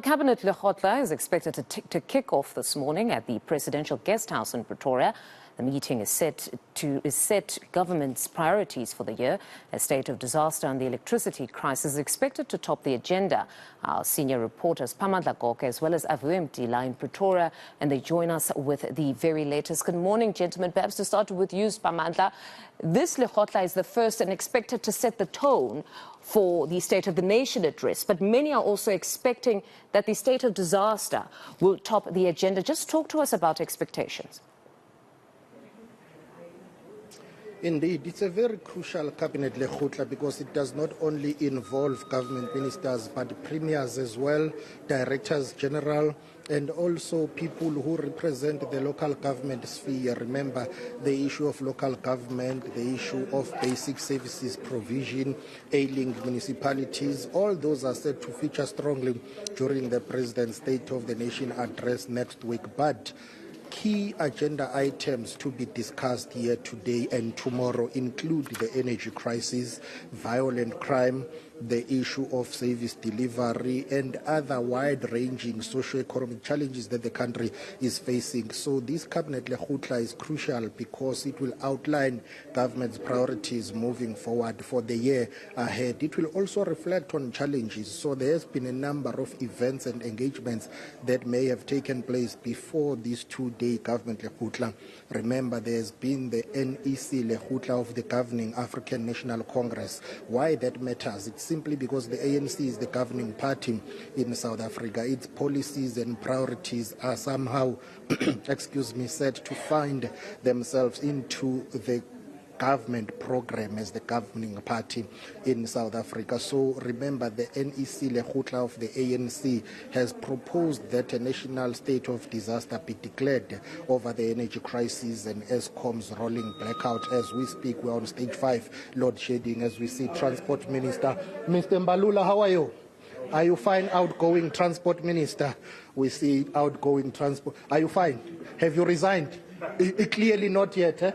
Cabinet Lekgotla is expected to kick off this morning at the presidential guest house in Pretoria. The meeting is set government's priorities for the year. A state of disaster and the electricity crisis is expected to top the agenda. Our senior reporters Siphamandla Goge as well as Aviwe Mtila in Pretoria, and they join us with the very latest. Good morning, gentlemen. Perhaps to start with you, Siphamandla. This Lekgotla is the first and expected to set the tone for the State of the Nation address, but many are also expecting that the state of disaster will top the agenda. Just talk to us about expectations. Indeed, it's a very crucial cabinet Lekgotla because it does not only involve government ministers but premiers as well, directors general, and also people who represent the local government sphere. Remember the issue of local government, the issue of basic services provision, ailing municipalities. All those are set to feature strongly during the President's State of the Nation address next week. But key agenda items to be discussed here today and tomorrow include the energy crisis, violent crime, the issue of service delivery, and other wide-ranging socio-economic challenges that the country is facing. So this cabinet Lekgotla is crucial because it will outline government's priorities moving forward for the year ahead. It will also reflect on challenges. So there has been a number of events and engagements that may have taken place before this two-day government Lekgotla. Remember, there has been the NEC Lekgotla of the governing African National Congress. Why that matters? It's simply because the ANC is the governing party in South Africa. Its policies and priorities are somehow, set to find themselves into the government program as the governing party in South Africa. So remember, the NEC Lekgotla of the ANC has proposed that a national state of disaster be declared over the energy crisis and ESCOM's rolling blackout. As we speak, we're on stage 5, load shedding, as we see Transport Minister. Mr. Mbalula, how are you? Are you fine, outgoing Transport Minister? We see outgoing Transport. Are you fine? Have you resigned? Clearly not yet, eh?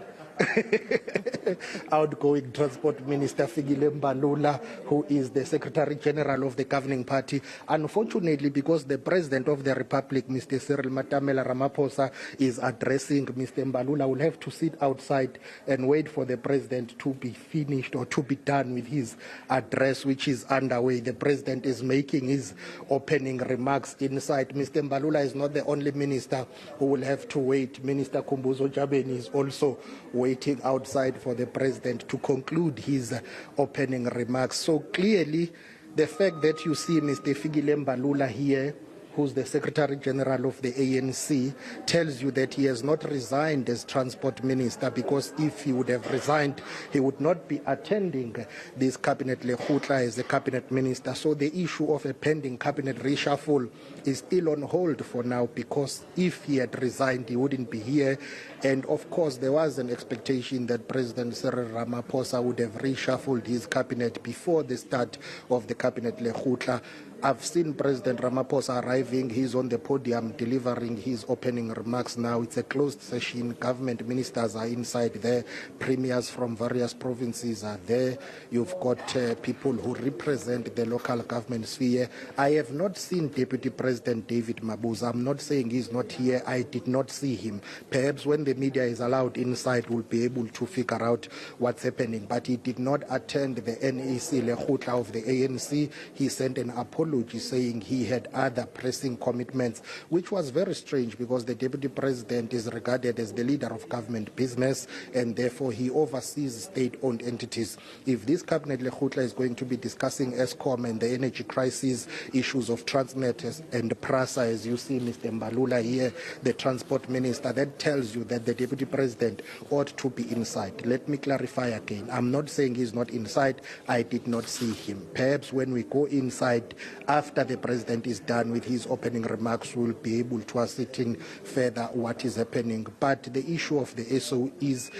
Outgoing Transport Minister Fikile Mbalula, who is the Secretary General of the governing party. Unfortunately, because the President of the Republic, Mr. Cyril Matamela Ramaphosa, is addressing Mr. Mbalula, will have to sit outside and wait for the President to be finished or to be done with his address, which is underway. The President is making his opening remarks inside. Mr. Mbalula is not the only minister who will have to wait. Minister Kumbuzo Jabeni is also waiting outside for the President to conclude his opening remarks. So clearly, the fact that you see Mr. Fikile Mbalula here, who's the Secretary General of the ANC, tells you that he has not resigned as Transport Minister, because if he would have resigned, he would not be attending this Cabinet Lekgotla as a Cabinet Minister. So the issue of a pending Cabinet reshuffle is still on hold for now, because if he had resigned, he wouldn't be here. And of course, there was an expectation that President Cyril Ramaphosa would have reshuffled his cabinet before the start of the Cabinet Lekgotla. I've seen President Ramaphosa arriving. He's on the podium delivering his opening remarks now. It's a closed session. Government ministers are inside there. Premiers from various provinces are there. You've got people who represent the local government sphere. I have not seen Deputy President David Mabuza. I'm not saying he's not here. I did not see him. Perhaps when the media is allowed inside, we'll be able to figure out what's happening. But he did not attend the NEC Lekgotla of the ANC. He sent an apology saying he had other pressing commitments, which was very strange because the Deputy President is regarded as the leader of government business and therefore he oversees state-owned entities. If this Cabinet Lekgotla is going to be discussing ESCOM and the energy crisis, issues of Transnet and PRASA, as you see Mr. Mbalula here, the Transport Minister, that tells you that the Deputy President ought to be inside. Let me clarify again. I'm not saying he's not inside. I did not see him. Perhaps when we go inside, after the President is done with his opening remarks, we'll be able to ascertain further what is happening. But the issue of the SOEs,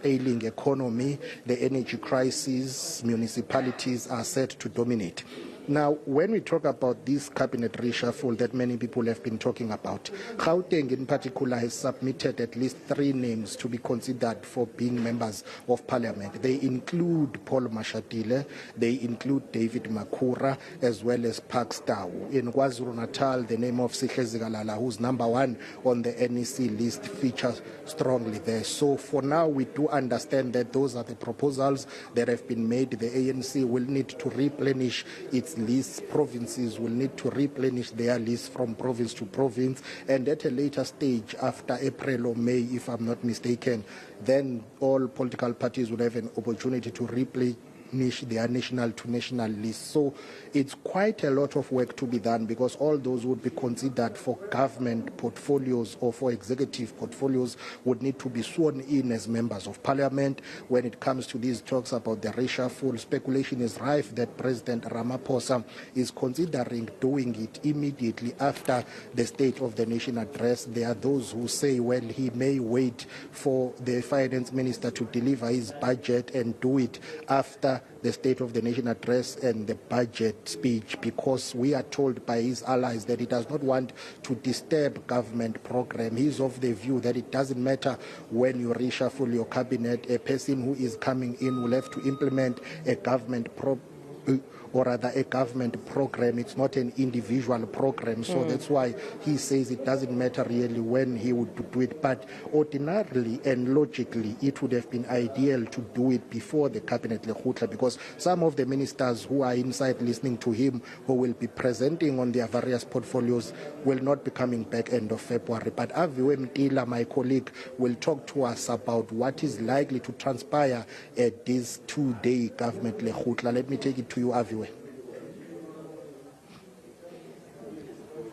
ailing economy, the energy crisis, municipalities are set to dominate. Now, when we talk about this cabinet reshuffle that many people have been talking about, Gauteng in particular has submitted at least 3 names to be considered for being members of parliament. They include Paul Mashatile, they include David Makura, as well as Pakstau. In KwaZulu-Natal, the name of Sihle Zikalala, who's #1 on the NEC list, features strongly there. So for now, we do understand that those are the proposals that have been made. The ANC will need to replenish its lists. Provinces will need to replenish their lists from province to province. And at a later stage, after April or May, if I'm not mistaken, then all political parties will have an opportunity to replenish their national to national list. So it's quite a lot of work to be done, because all those would be considered for government portfolios or for executive portfolios would need to be sworn in as members of parliament. When it comes to these talks about the reshuffle, speculation is rife that President Ramaphosa is considering doing it immediately after the State of the Nation address. There are those who say, well, he may wait for the finance minister to deliver his budget and do it after the State of the Nation address and the budget speech, because we are told by his allies that he does not want to disturb government program. He's of the view that it doesn't matter when you reshuffle your cabinet, a person who is coming in will have to implement a government or rather a government program. It's not an individual program. So that's why he says it doesn't matter really when he would do it. But ordinarily and logically, it would have been ideal to do it before the cabinet Lekgotla, because some of the ministers who are inside listening to him, who will be presenting on their various portfolios, will not be coming back end of February. But Aviwe Mtila, my colleague, will talk to us about what is likely to transpire at this 2-day government Lekgotla. Let me take it to you, Aviwe.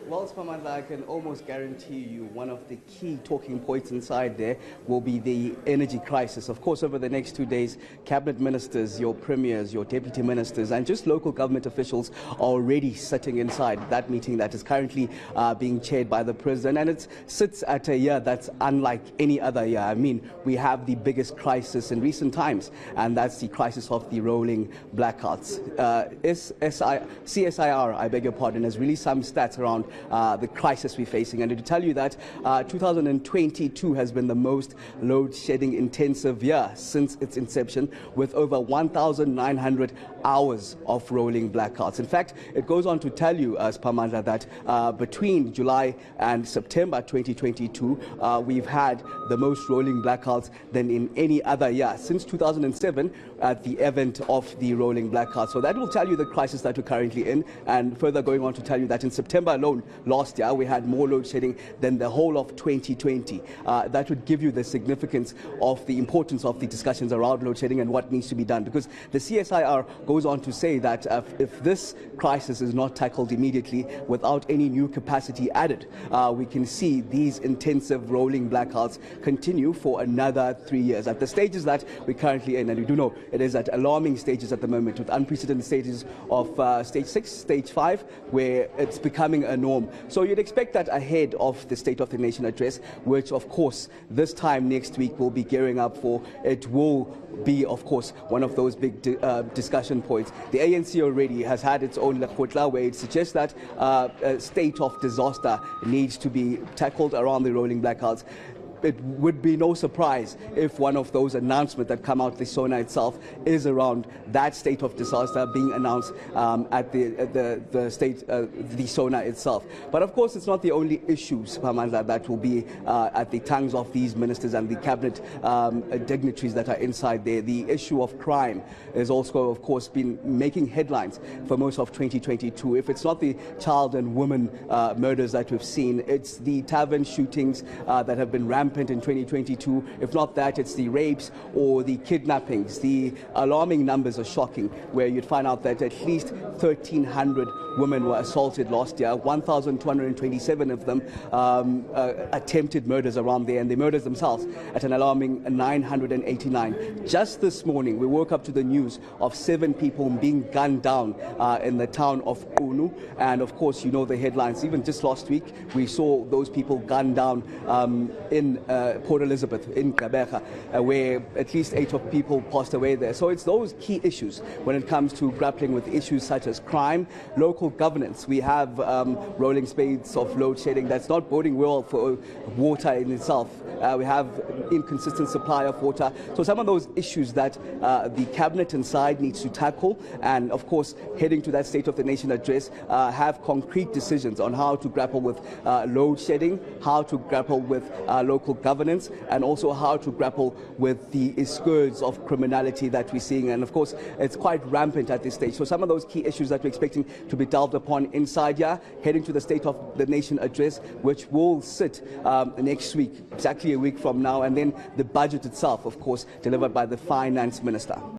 Well, Siphamandla, I can almost guarantee you one of the key talking points inside there will be the energy crisis. Of course, over the next 2 days, cabinet ministers, your premiers, your deputy ministers, and just local government officials are already sitting inside that meeting that is currently being chaired by the president. And it sits at a year that's unlike any other year. I mean, we have the biggest crisis in recent times, and that's the crisis of the rolling blackouts. CSIR, I beg your pardon, has released some stats around the crisis we're facing. And to tell you that 2022 has been the most load-shedding intensive year since its inception, with over 1,900 hours of rolling blackouts. In fact, it goes on to tell you, Siphamandla, that between July and September 2022, we've had the most rolling blackouts than in any other year since 2007 at the event of the rolling blackouts. So that will tell you the crisis that we're currently in, and further going on to tell you that in September alone last year we had more load shedding than the whole of 2020. That would give you the significance of the importance of the discussions around load shedding and what needs to be done, because the CSIR goes on to say that if this crisis is not tackled immediately without any new capacity added, we can see these intensive rolling blackouts continue for another 3 years at the stages that we're currently in. And we do know it is at alarming stages at the moment, with unprecedented stages of stage 6, stage 5, where it's becoming a norm. So you'd expect that ahead of the State of the Nation address, which of course this time next week we'll be gearing up for. It will be, of course, one of those big discussion points. The ANC already has had its own Lekgotla, where it suggests that a state of disaster needs to be tackled around the rolling blackouts. It would be no surprise if one of those announcements that come out the SONA itself is around that state of disaster being announced at the SONA itself. But of course, it's not the only issues, Siphamandla, that will be at the tongues of these ministers and the cabinet dignitaries that are inside there. The issue of crime has also, of course, been making headlines for most of 2022. If it's not the child and woman murders that we've seen, it's the tavern shootings that have been rampant in 2022. If not that, it's the rapes or the kidnappings. The alarming numbers are shocking, where you'd find out that at least 1,300 women were assaulted last year, 1,227 of them attempted murders around there, and the murders themselves at an alarming 989. Just this morning, we woke up to the news of 7 people being gunned down in the town of Unu, and of course, you know the headlines. Even just last week, we saw those people gunned down in in Port Elizabeth, in Gqeberha, where at least 8 people passed away there. So it's those key issues when it comes to grappling with issues such as crime, local governance. We have rolling spades of load shedding that's not boding well for water in itself. We have inconsistent supply of water. So some of those issues that the cabinet inside needs to tackle, and of course heading to that State of the Nation address, have concrete decisions on how to grapple with load shedding, how to grapple with local governance, and also how to grapple with the scourge of criminality that we're seeing. And of course it's quite rampant at this stage. So some of those key issues that we're expecting to be delved upon inside here, heading to the State of the Nation address, which will sit next week, exactly a week from now, and then the budget itself, of course, delivered by the Finance Minister.